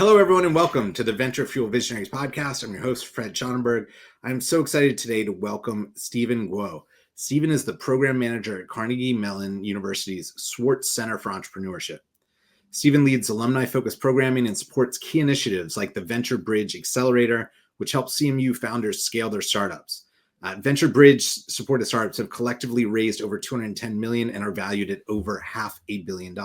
Hello, everyone, and welcome to the Venture Fuel Visionaries podcast. I'm your host, Fred Schonenberg. I'm so excited today to welcome Stephen Guo. Stephen is the program manager at Carnegie Mellon University's Swartz Center for Entrepreneurship. Stephen leads alumni-focused programming and supports key initiatives like the VentureBridge accelerator, which helps CMU founders scale their startups. VentureBridge supported startups have collectively raised over $210 million and are valued at over $500 million.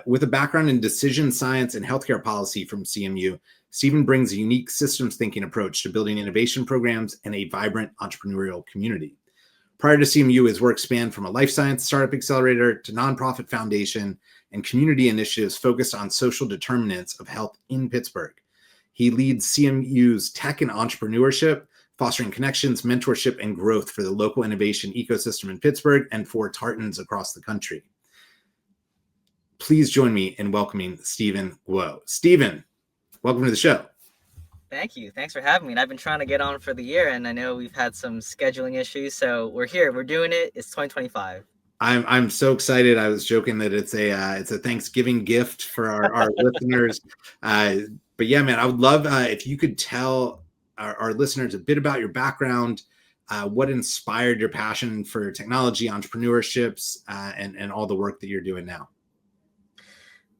With a background in decision science and healthcare policy from CMU, Stephen brings a unique systems thinking approach to building innovation programs and a vibrant entrepreneurial community. Prior to CMU, his work spanned from a life science startup accelerator to nonprofit foundation and community initiatives focused on social determinants of health in Pittsburgh. He leads CMU's tech and entrepreneurship, fostering connections, mentorship, and growth for the local innovation ecosystem in Pittsburgh and for Tartans across the country. Please join me in welcoming Stephen Guo. Stephen, welcome to the show. Thank you. Thanks for having me. And I've been trying to get on for the year, and I know we've had some scheduling issues, so we're here. We're doing it. It's 2025. I'm so excited. I was joking that it's a Thanksgiving gift for our listeners. But yeah, man, I would love if you could tell our listeners a bit about your background, what inspired your passion for technology, entrepreneurships, and all the work that you're doing now.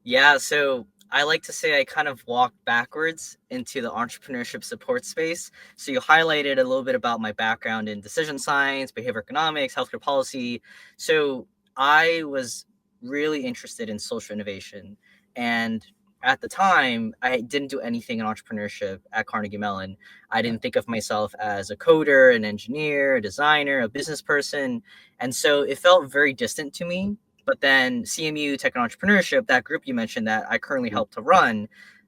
Yeah, so I like to say I kind of walked backwards into the entrepreneurship support space. So you highlighted a little bit about my background in decision science, behavior economics, healthcare policy. So I was really interested in social innovation. And at the time, I didn't do anything in entrepreneurship at Carnegie Mellon. I didn't think of myself as a coder, an engineer, a designer, a business person. And so it felt very distant to me. But then CMU Tech and Entrepreneurship, that group you mentioned that I currently help to run,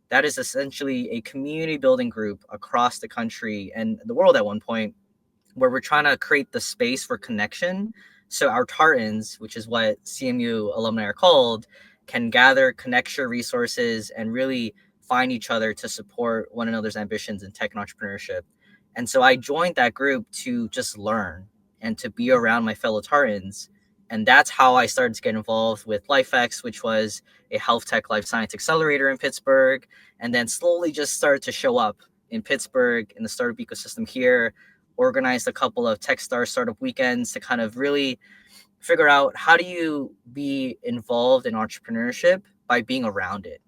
that is essentially a community building group across the country and the world at one point, where we're trying to create the space for connection. So our Tartans, which is what CMU alumni are called, can gather, connect, share resources, and really find each other to support one another's ambitions in tech and entrepreneurship. And so I joined that group to just learn and to be around my fellow Tartans. And that's how I started to get involved with LifeX, which was a health tech life science accelerator in Pittsburgh, and then slowly just started to show up in Pittsburgh in the startup ecosystem here, organized a couple of Techstar startup weekends to kind of really figure out how do you be involved in entrepreneurship by being around it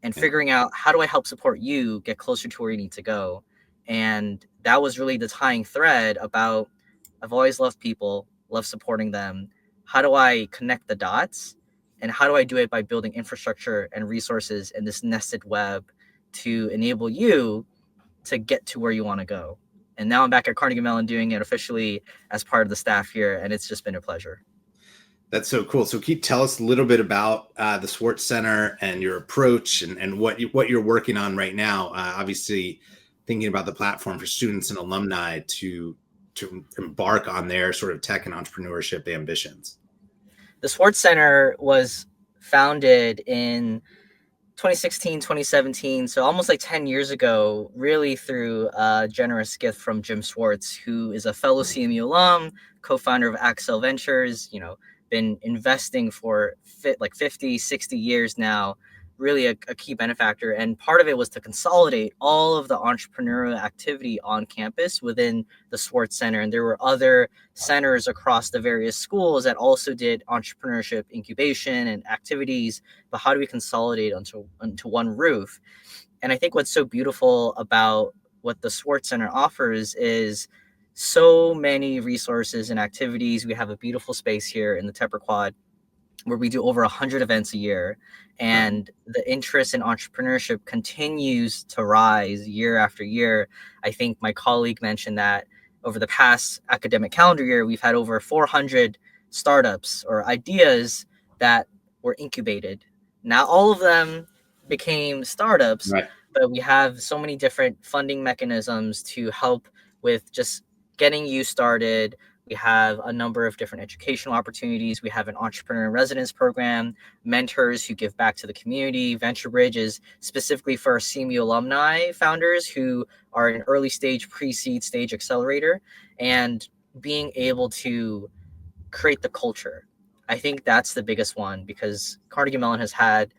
and figuring out how do I help support you get closer to where you need to go. And that was really the tying thread about I've always loved people, love supporting them. How do I connect the dots? And how do I do it by building infrastructure and resources in this nested web to enable you to get to where you want to go? And now I'm back at Carnegie Mellon doing it officially as part of the staff here. And it's just been a pleasure. That's so cool. So can you tell us a little bit about the Swartz Center and your approach and what you're working on right now? Obviously, thinking about the platform for students and alumni to embark on their sort of tech and entrepreneurship ambitions. The Swartz Center was founded in 2016, 2017, so almost like 10 years ago, really through a generous gift from Jim Swartz, who is a fellow CMU alum, co-founder of Accel Ventures, been investing for 50, 60 years now, really a key benefactor. And part of it was to consolidate all of the entrepreneurial activity on campus within the Swartz Center. And there were other centers across the various schools that also did entrepreneurship incubation and activities. But how do we consolidate onto one roof? And I think what's so beautiful about what the Swartz Center offers is so many resources and activities. We have a beautiful space here in the Tepper Quad where we do over 100 events a year, and the interest in entrepreneurship continues to rise year after year. I think my colleague mentioned that over the past academic calendar year, we've had over 400 startups or ideas that were incubated. Not all of them became startups, right, but we have so many different funding mechanisms to help with just getting you started. We have a number of different educational opportunities. We have an entrepreneur in residence program, mentors who give back to the community. VentureBridge is specifically for our CMU alumni founders who are an early stage, pre-seed stage accelerator, and being able to create the culture. I think that's the biggest one because Carnegie Mellon has had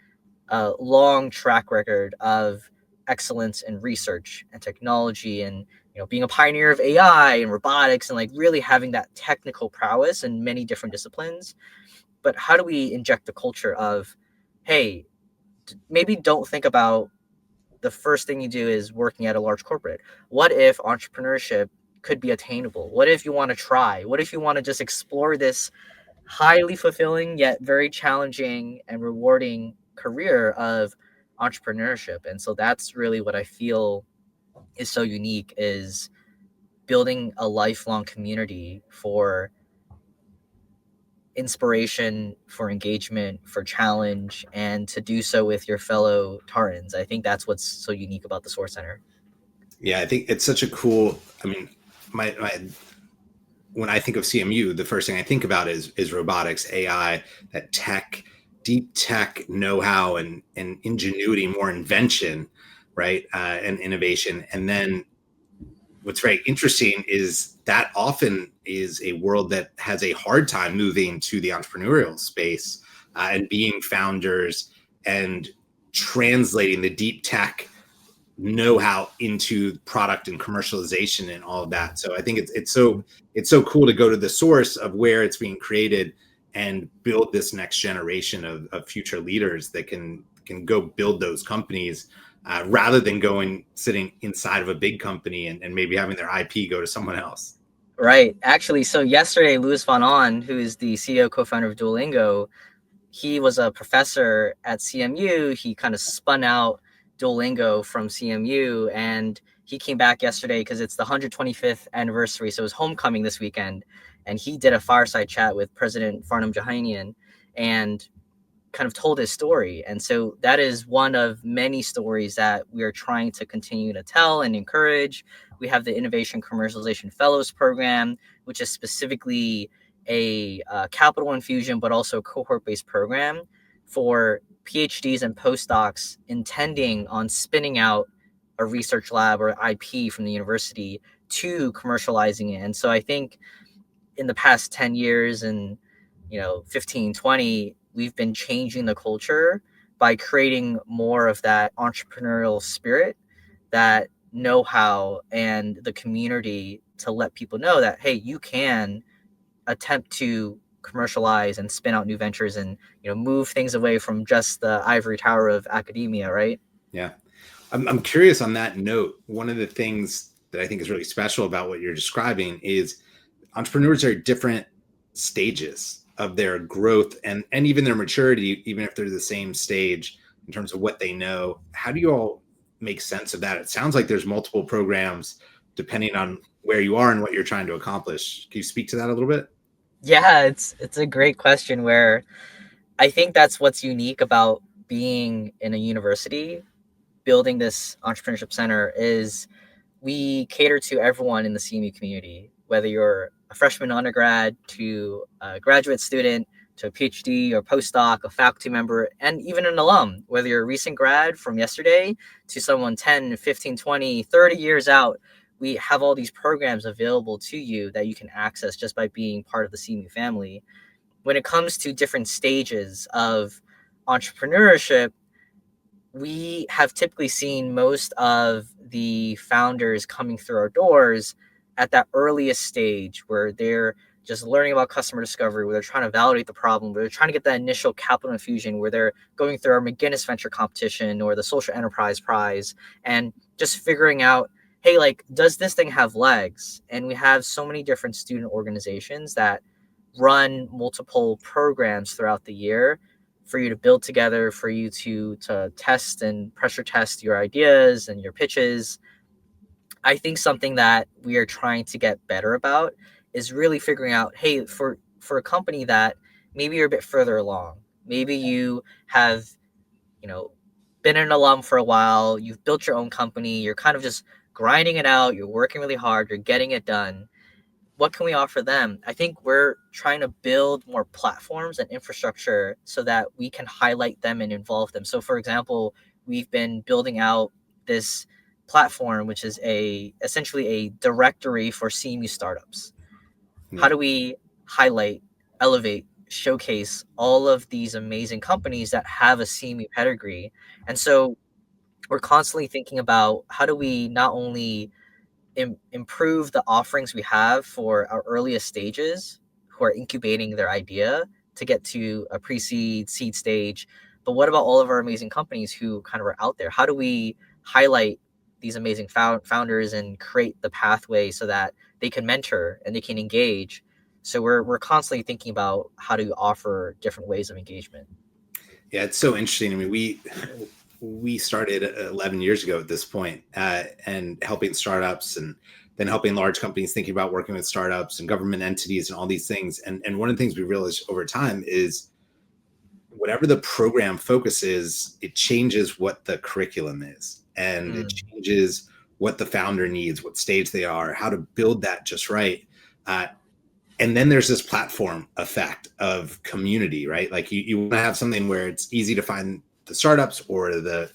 a long track record of excellence in research and technology, and being a pioneer of AI and robotics, and like really having that technical prowess in many different disciplines. But how do we inject the culture of, hey, maybe don't think about the first thing you do is working at a large corporate. What if entrepreneurship could be attainable? What if you want to try? What if you want to just explore this highly fulfilling yet very challenging and rewarding career of entrepreneurship? And so that's really what I feel is so unique, is building a lifelong community for inspiration, for engagement, for challenge, and to do so with your fellow Tartans. I think that's what's so unique about the Swartz Center. Yeah, I think it's such a cool. I mean, my when I think of CMU, the first thing I think about is robotics, AI, that tech, deep tech know-how and ingenuity, more invention, right, and innovation. And then what's very interesting is that often is a world that has a hard time moving to the entrepreneurial space and being founders and translating the deep tech know-how into product and commercialization and all of that. So I think it's so cool to go to the source of where it's being created and build this next generation of future leaders that can go build those companies rather than sitting inside of a big company and maybe having their IP go to someone else. Right. Actually, so yesterday, Louis Von On, who is the CEO co-founder of Duolingo, he was a professor at CMU. He kind of spun out Duolingo from CMU, and he came back yesterday because it's the 125th anniversary. So it was homecoming this weekend, and he did a fireside chat with President Farnham Jahanian and kind of told his story. And so that is one of many stories that we are trying to continue to tell and encourage. We have the Innovation Commercialization Fellows Program, which is specifically a capital infusion, but also cohort-based program for PhDs and postdocs intending on spinning out a research lab or IP from the university to commercializing it. And so I think in the past 10 years and 15, 20, we've been changing the culture by creating more of that entrepreneurial spirit, that know-how, and the community to let people know that, hey, you can attempt to commercialize and spin out new ventures and move things away from just the ivory tower of academia, right? Yeah. I'm curious on that note. One of the things that I think is really special about what you're describing is entrepreneurs are at different stages of their growth and even their maturity, even if they're the same stage in terms of what they know. How do you all make sense of that? It sounds like there's multiple programs depending on where you are and what you're trying to accomplish. Can you speak to that a little bit? Yeah, it's a great question, where I think that's what's unique about being in a university, building this entrepreneurship center, is we cater to everyone in the CMU community, whether you're a freshman undergrad to a graduate student to a PhD or postdoc, a faculty member, and even an alum, whether you're a recent grad from yesterday to someone 10, 15, 20, 30 years out. We have all these programs available to you that you can access just by being part of the CMU family. When it comes to different stages of entrepreneurship, we have typically seen most of the founders coming through our doors at that earliest stage, where they're just learning about customer discovery, where they're trying to validate the problem, where they're trying to get that initial capital infusion, where they're going through our McGinnis Venture competition or the Social Enterprise Prize, and just figuring out, hey, like, does this thing have legs? And we have so many different student organizations that run multiple programs throughout the year for you to build together, for you to test and pressure test your ideas and your pitches. I think something that we are trying to get better about is really figuring out, hey, for a company that maybe you're a bit further along, maybe you have, been an alum for a while, you've built your own company, you're kind of just grinding it out, you're working really hard, you're getting it done. What can we offer them? I think we're trying to build more platforms and infrastructure so that we can highlight them and involve them. So for example, we've been building out this platform, which is essentially a directory for CMU startups. Yeah. How do we highlight, elevate showcase all of these amazing companies that have a CMU pedigree. And so we're constantly thinking about how do we not only improve the offerings we have for our earliest stages who are incubating their idea to get to a pre-seed seed stage, but what about all of our amazing companies who kind of are out there? How do we highlight these amazing founders and create the pathway so that they can mentor and they can engage? So we're constantly thinking about how to offer different ways of engagement. Yeah, it's so interesting. I mean, we started 11 years ago at this point, and helping startups, and then helping large companies thinking about working with startups and government entities and all these things. And one of the things we realized over time is whatever the program focuses, it changes what the curriculum is, and it changes what the founder needs, what stage they are, how to build that just right. And then there's this platform effect of community, right? Like you want to have something where it's easy to find the startups or the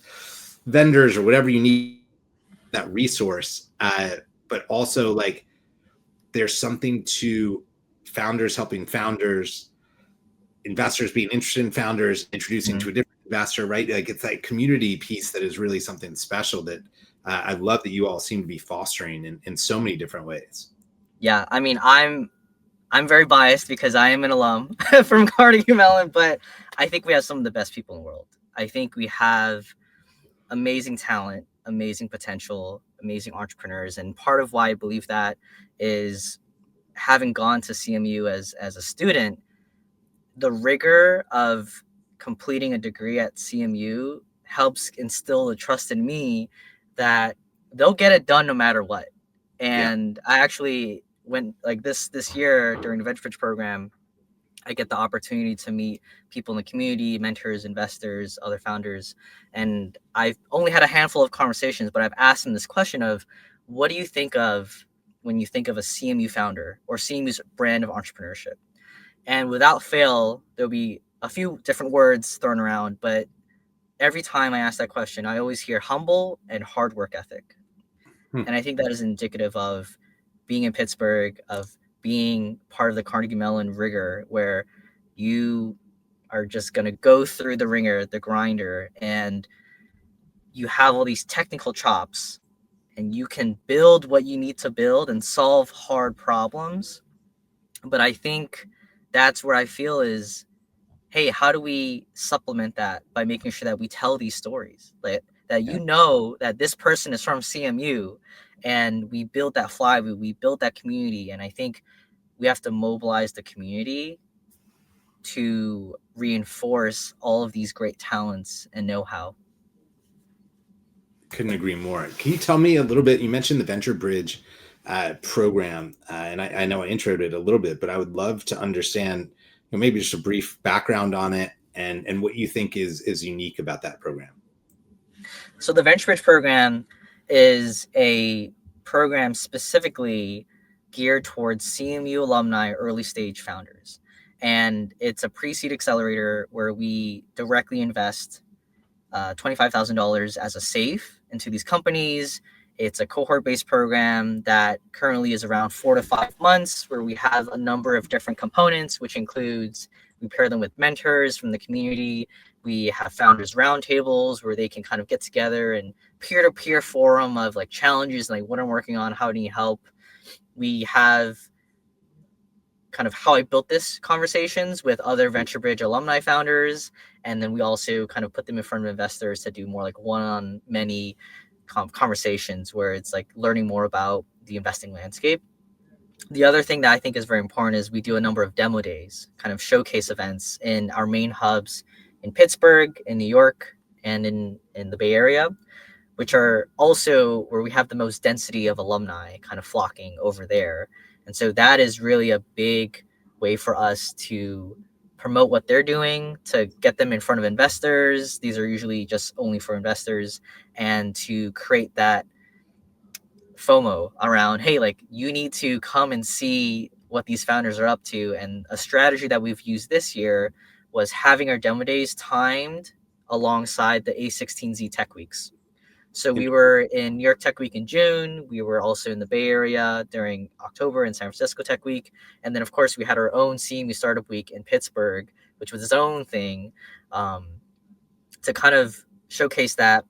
vendors or whatever you need, that resource. But also, like, there's something to founders helping founders, investors being interested in founders, introducing to a different investor, right? Like, it's that community piece that is really something special that I love that you all seem to be fostering in so many different ways. Yeah, I mean, I'm very biased because I am an alum from Carnegie Mellon, but I think we have some of the best people in the world. I think we have amazing talent, amazing potential, amazing entrepreneurs. And part of why I believe that is having gone to CMU as a student, the rigor of completing a degree at CMU helps instill the trust in me that they'll get it done no matter what. And I actually went like this year during the VentureBridge program, I get the opportunity to meet people in the community, mentors, investors, other founders. And I've only had a handful of conversations, but I've asked them this question of, what do you think of when you think of a CMU founder or CMU's brand of entrepreneurship? And without fail, there'll be a few different words thrown around, but every time I ask that question, I always hear humble and hard work ethic. And I think that is indicative of being in Pittsburgh, of being part of the Carnegie Mellon rigor, where you are just going to go through the ringer, the grinder, and you have all these technical chops and you can build what you need to build and solve hard problems. But I think that's where I feel is, hey, how do we supplement that by making sure that we tell these stories? Like, that you know that this person is from CMU, and we build that flywheel, we build that community. And I think we have to mobilize the community to reinforce all of these great talents and know-how. Couldn't agree more. Can you tell me a little bit? You mentioned the VentureBridge program, and I know I introed it a little bit, but I would love to understand, maybe just a brief background on it and what you think is unique about that program. So the VentureBridge program is a program specifically geared towards CMU alumni, early stage founders. And it's a pre-seed accelerator where we directly invest $25,000 as a safe into these companies. It's a cohort-based program that currently is around 4 to 5 months, where we have a number of different components, which includes, we pair them with mentors from the community. We have founders roundtables where they can kind of get together, and peer-to-peer forum of like challenges, like what I'm working on, how do you help? We have kind of how I built this conversations with other VentureBridge alumni founders. And then we also kind of put them in front of investors to do more like one-on-many conversations where it's like learning more about the investing landscape. The other thing that I think is very important is we do a number of demo days, kind of showcase events in our main hubs in Pittsburgh, in New York, and in the Bay Area, which are also where we have the most density of alumni kind of flocking over there. And so that is really a big way for us to promote what they're doing, to get them in front of investors. These are usually just only for investors, and to create that FOMO around, hey, like, you need to come and see what these founders are up to. And a strategy that we've used this year was having our demo days timed alongside the A16Z Tech Weeks. So we were in New York Tech Week in June. We were also in the Bay Area during October in San Francisco Tech Week. And then, of course, we had our own CMU Startup Week in Pittsburgh, which was its own thing, to kind of showcase that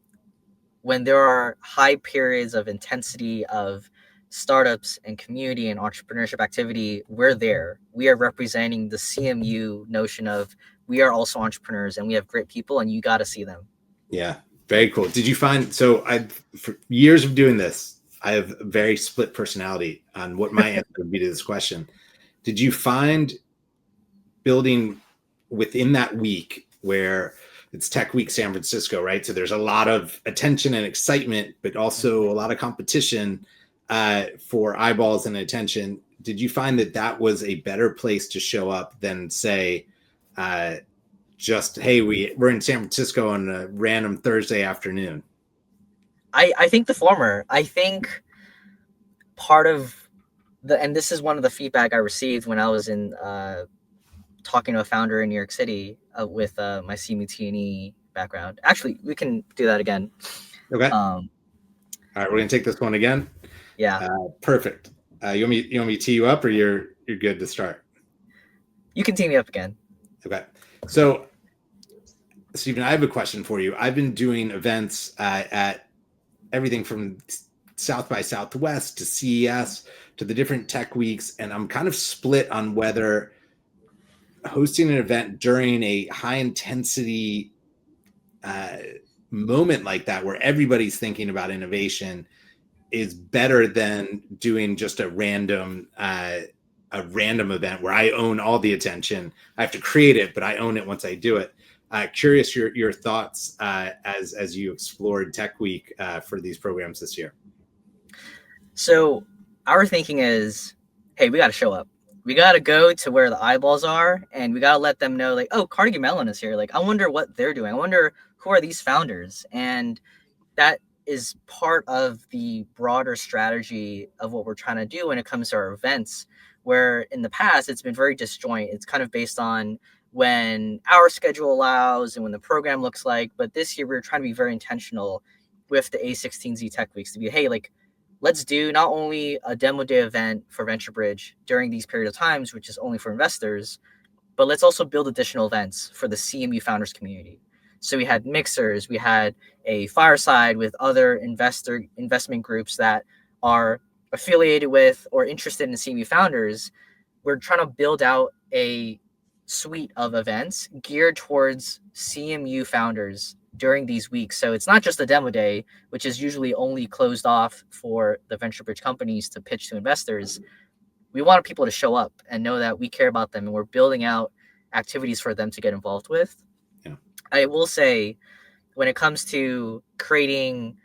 when there are high periods of intensity of startups and community and entrepreneurship activity, we're there. We are representing the CMU notion of we are also entrepreneurs and we have great people and you got to see them. Yeah, very cool. Did you find, so for years of doing this, I have a very split personality on what my answer would be to this question. Did you find building within that week where it's Tech Week San Francisco, right? So there's a lot of attention and excitement, but also a lot of competition for eyeballs and attention. Did you find that that was a better place to show up than, say, just, hey, we're in San Francisco on a random Thursday afternoon? I think the former. I think part of and this is one of the feedback I received when I was in talking to a founder in New York City with my CMU background. Actually, we can do that again. Okay. All right, we're gonna take this one again. Yeah. Perfect. You want me to tee you up, or you're good to start? You can tee me up again. Okay. So, Stephen, I have a question for you. I've been doing events at everything from South by Southwest to CES to the different tech weeks, and I'm kind of split on whether hosting an event during a high intensity moment like that, where everybody's thinking about innovation, is better than doing just a random event where I own all the attention. I have to create it, but I own it once I do it. Curious your thoughts as you explored Tech Week for these programs this year. So our thinking is, hey, we got to show up. We got to go to where the eyeballs are, and we got to let them know, like, oh, Carnegie Mellon is here. Like, I wonder what they're doing. I wonder who are these founders? And that is part of the broader strategy of what we're trying to do when it comes to our events, where in the past it's been very disjoint. It's kind of based on when our schedule allows and when the program looks like. But this year we're trying to be very intentional with the A16Z Tech Weeks to be, hey, like, let's do not only a demo day event for VentureBridge during these period of times, which is only for investors, but let's also build additional events for the CMU founders community. So we had mixers, we had a fireside with other investment groups that are affiliated with or interested in CMU founders. We're trying to build out a suite of events geared towards CMU founders during these weeks. So it's not just a demo day, which is usually only closed off for the VentureBridge companies to pitch to investors. We want people to show up and know that we care about them and we're building out activities for them to get involved with. Yeah. I will say, when it comes to creating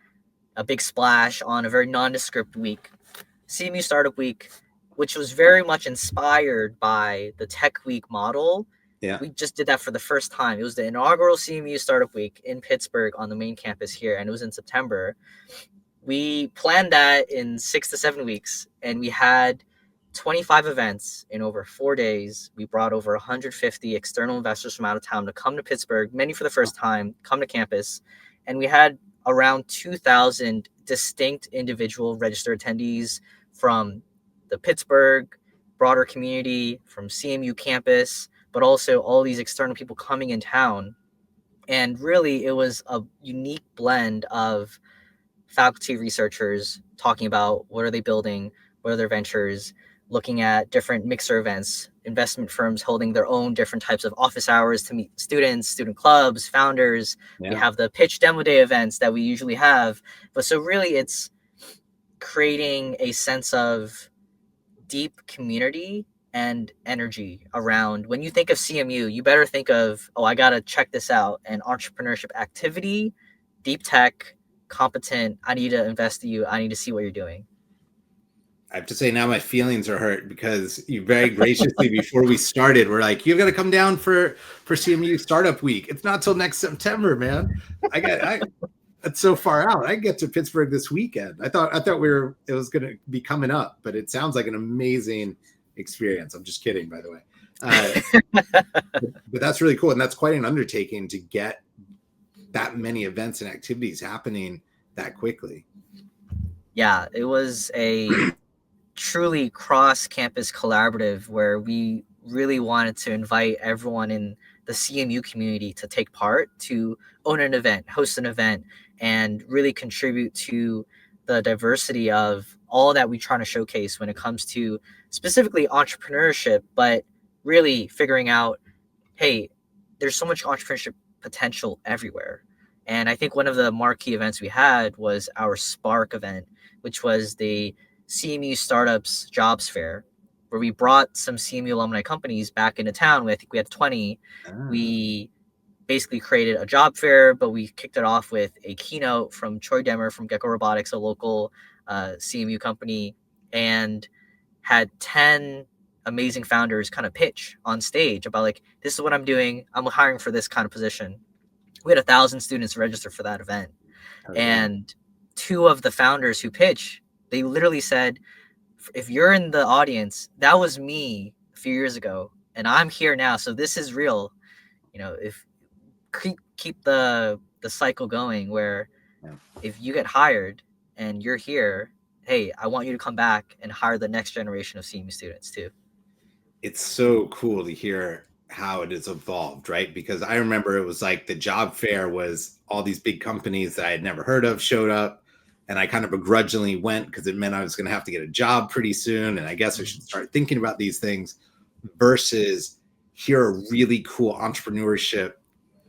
a big splash on a very nondescript week, CMU Startup Week, which was very much inspired by the Tech Week model, yeah, we just did that for the first time. It was the inaugural CMU Startup Week in Pittsburgh on the main campus here, and it was in September. We planned that in 6 to 7 weeks, and we had 25 events in over 4 days. We brought over 150 external investors from out of town to come to Pittsburgh, many for the first time, come to campus. And we had around 2,000 distinct individual registered attendees from the Pittsburgh broader community, from CMU campus, but also all these external people coming in town. And really, it was a unique blend of faculty researchers talking about what are they building, what are their ventures, looking at different mixer events, investment firms holding their own different types of office hours to meet students, student clubs, founders. Yeah. We have the pitch demo day events that we usually have. But so really it's creating a sense of deep community and energy around. When you think of CMU, you better think of, oh, I got to check this out. And entrepreneurship activity, deep tech, competent, I need to invest in you. I need to see what you're doing. I have to say now my feelings are hurt because you very graciously before we started, we're like, you've got to come down for CMU Startup Week. It's not till next September, man. That's so far out. I get to Pittsburgh this weekend. I thought it was going to be coming up, but it sounds like an amazing experience. I'm just kidding, by the way. But that's really cool. And that's quite an undertaking to get that many events and activities happening that quickly. Yeah, it was a truly cross-campus collaborative where we really wanted to invite everyone in the CMU community to take part, to own an event, host an event, and really contribute to the diversity of all that we try to showcase when it comes to specifically entrepreneurship, but really figuring out, hey, there's so much entrepreneurship potential everywhere. And I think one of the marquee events we had was our Spark event, which was the CMU Startups Jobs Fair, where we brought some CMU alumni companies back into town. I think we had 20. We basically created a job fair, but we kicked it off with a keynote from Troy Demmer from Gecko Robotics, a local CMU company, and had 10 amazing founders kind of pitch on stage about like, this is what I'm doing. I'm hiring for this kind of position. We had 1,000 students register for that event. And two of the founders who pitch, they literally said, if you're in the audience, that was me a few years ago, and I'm here now. So this is real. If keep the cycle going where if you get hired and you're here, hey, I want you to come back and hire the next generation of CMU students too. It's so cool to hear how it has evolved, right? Because I remember it was like the job fair was all these big companies that I had never heard of showed up, and I kind of begrudgingly went because it meant I was going to have to get a job pretty soon, and I guess I should start thinking about these things, versus here are really cool entrepreneurship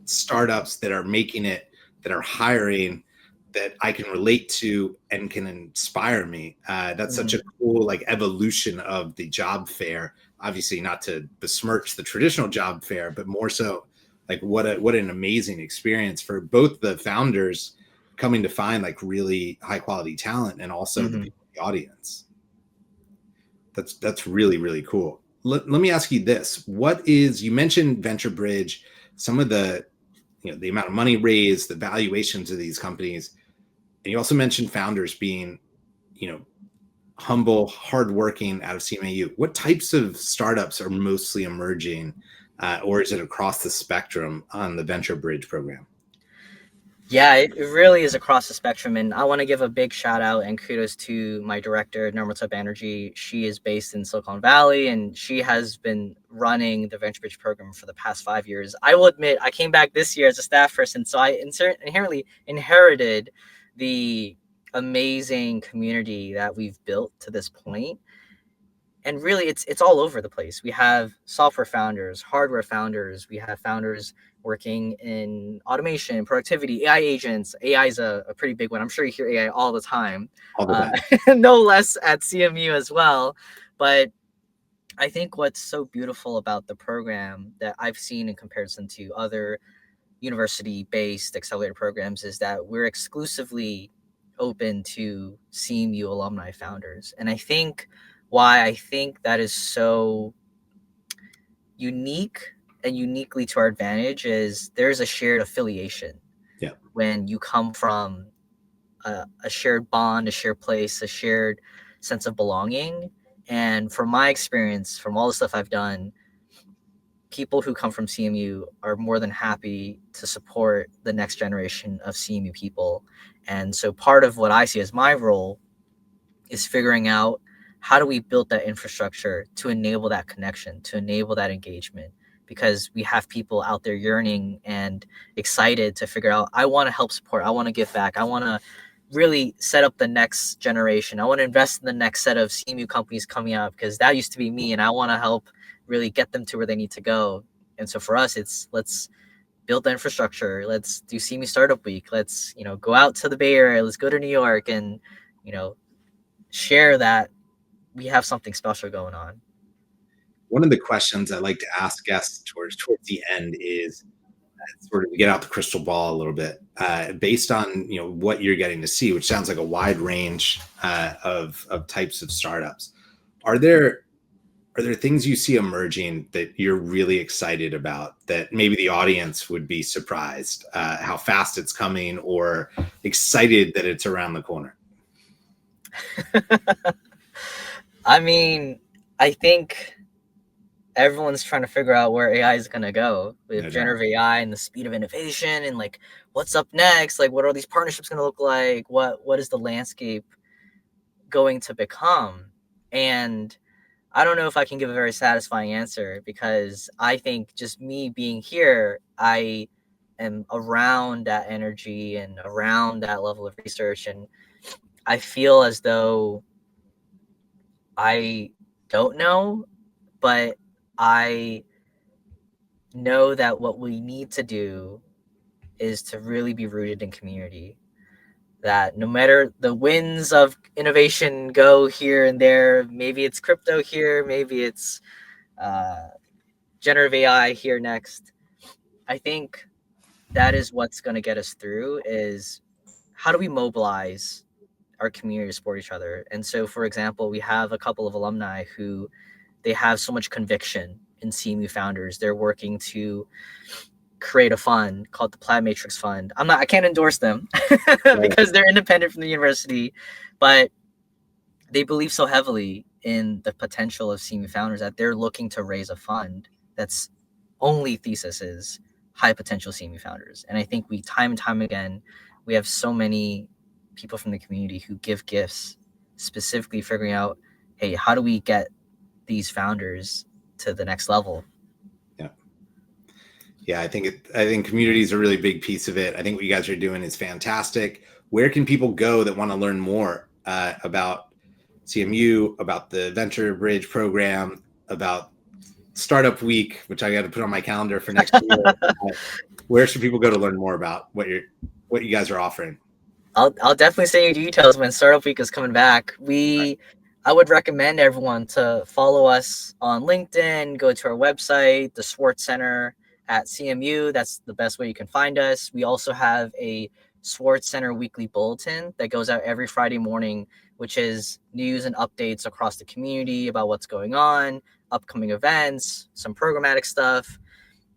startups that are making it, that are hiring, that I can relate to and can inspire me. That's such a cool like evolution of the job fair. Obviously, not to besmirch the traditional job fair, but more so like what an amazing experience for both the founders coming to find like really high quality talent, and also the people in the audience. That's really, really cool. Let me ask you this. You mentioned VentureBridge, some of the the amount of money raised, the valuations of these companies. And you also mentioned founders being, humble, hardworking out of CMAU. What types of startups are mostly emerging, or is it across the spectrum on the VentureBridge program? Yeah, it really is across the spectrum. And I want to give a big shout out and kudos to my director, Nirmata Banerjee. She is based in Silicon Valley, and she has been running the VentureBridge program for the past 5 years. I will admit, I came back this year as a staff person, so I inherently inherited the amazing community that we've built to this point. And really, it's all over the place. We have software founders, hardware founders. We have founders working in automation, productivity, AI agents. AI is a pretty big one. I'm sure you hear AI all the time. All the time. No less at CMU as well. But I think what's so beautiful about the program that I've seen in comparison to other university-based accelerator programs is that we're exclusively open to CMU alumni founders. And I think why I think that is so unique and uniquely to our advantage is there's a shared affiliation. Yeah. When you come from a shared bond, a shared place, a shared sense of belonging. And from my experience, from all the stuff I've done, people who come from CMU are more than happy to support the next generation of CMU people. And so part of what I see as my role is figuring out how do we build that infrastructure to enable that connection, to enable that engagement, because we have people out there yearning and excited to figure out, I want to help support, I want to give back, I want to really set up the next generation. I want to invest in the next set of CMU companies coming out, because that used to be me, and I want to help really get them to where they need to go. And so for us, it's let's build the infrastructure. Let's do CMU Startup Week. Let's, go out to the Bay Area. Let's go to New York and, share that we have something special going on. One of the questions I like to ask guests towards the end is sort of get out the crystal ball a little bit, based on what you're getting to see, which sounds like a wide range of types of startups. Are there things you see emerging that you're really excited about, that maybe the audience would be surprised how fast it's coming, or excited that it's around the corner? I mean, I think everyone's trying to figure out where AI is going to go with No doubt. generative AI and the speed of innovation and like what's up next, like what are these partnerships going to look like, what is the landscape going to become. And I don't know if I can give a very satisfying answer, because I think just me being here, I am around that energy and around that level of research, and I feel as though I don't know, but I know that what we need to do is to really be rooted in community. That no matter the winds of innovation go here and there, maybe it's crypto here, maybe it's generative AI here next. I think that is what's going to get us through, is how do we mobilize our community to support each other. And so, for example, we have a couple of alumni who they have so much conviction in CMU founders. They're working to create a fund called the Plaid Matrix Fund. I can't endorse them because they're independent from the university, but they believe so heavily in the potential of CMU founders that they're looking to raise a fund that's only thesis is high potential CMU founders. And I think we time and time again, we have so many people from the community who give gifts specifically figuring out, hey, how do we get these founders to the next level? Yeah, I think community is a really big piece of it. I think what you guys are doing is fantastic. Where can people go that want to learn more about CMU, about the VentureBridge program, about Startup Week, which I got to put on my calendar for next year? Where should people go to learn more about what you guys are offering? I'll definitely send you details when Startup Week is coming back. I would recommend everyone to follow us on LinkedIn, go to our website, the Swartz Center at CMU. That's the best way you can find us. We also have a Swartz Center weekly bulletin that goes out every Friday morning, which is news and updates across the community about what's going on, upcoming events, some programmatic stuff.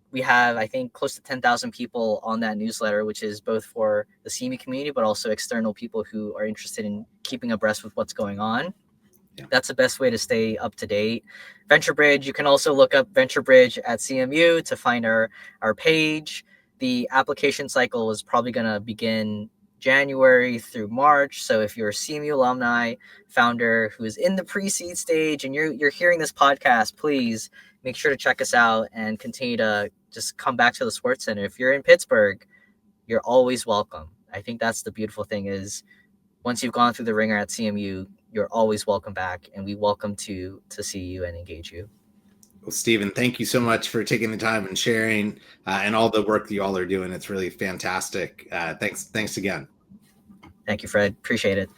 We have, I think, close to 10,000 people on that newsletter, which is both for the CMU community, but also external people who are interested in keeping abreast with what's going on. Yeah. That's the best way to stay up to date. VentureBridge, you can also look up VentureBridge at CMU to find our page. The application cycle is probably going to begin January through March. So if you're a CMU alumni founder who is in the pre-seed stage and you're hearing this podcast, please make sure to check us out and continue to just come back to the Swartz Center. If you're in Pittsburgh, you're always welcome. I think that's the beautiful thing, is once you've gone through the ringer at CMU, you're always welcome back, and we welcome to see you and engage you. Well, Stephen, thank you so much for taking the time and sharing and all the work that you all are doing. It's really fantastic. Thanks again. Thank you, Fred. Appreciate it.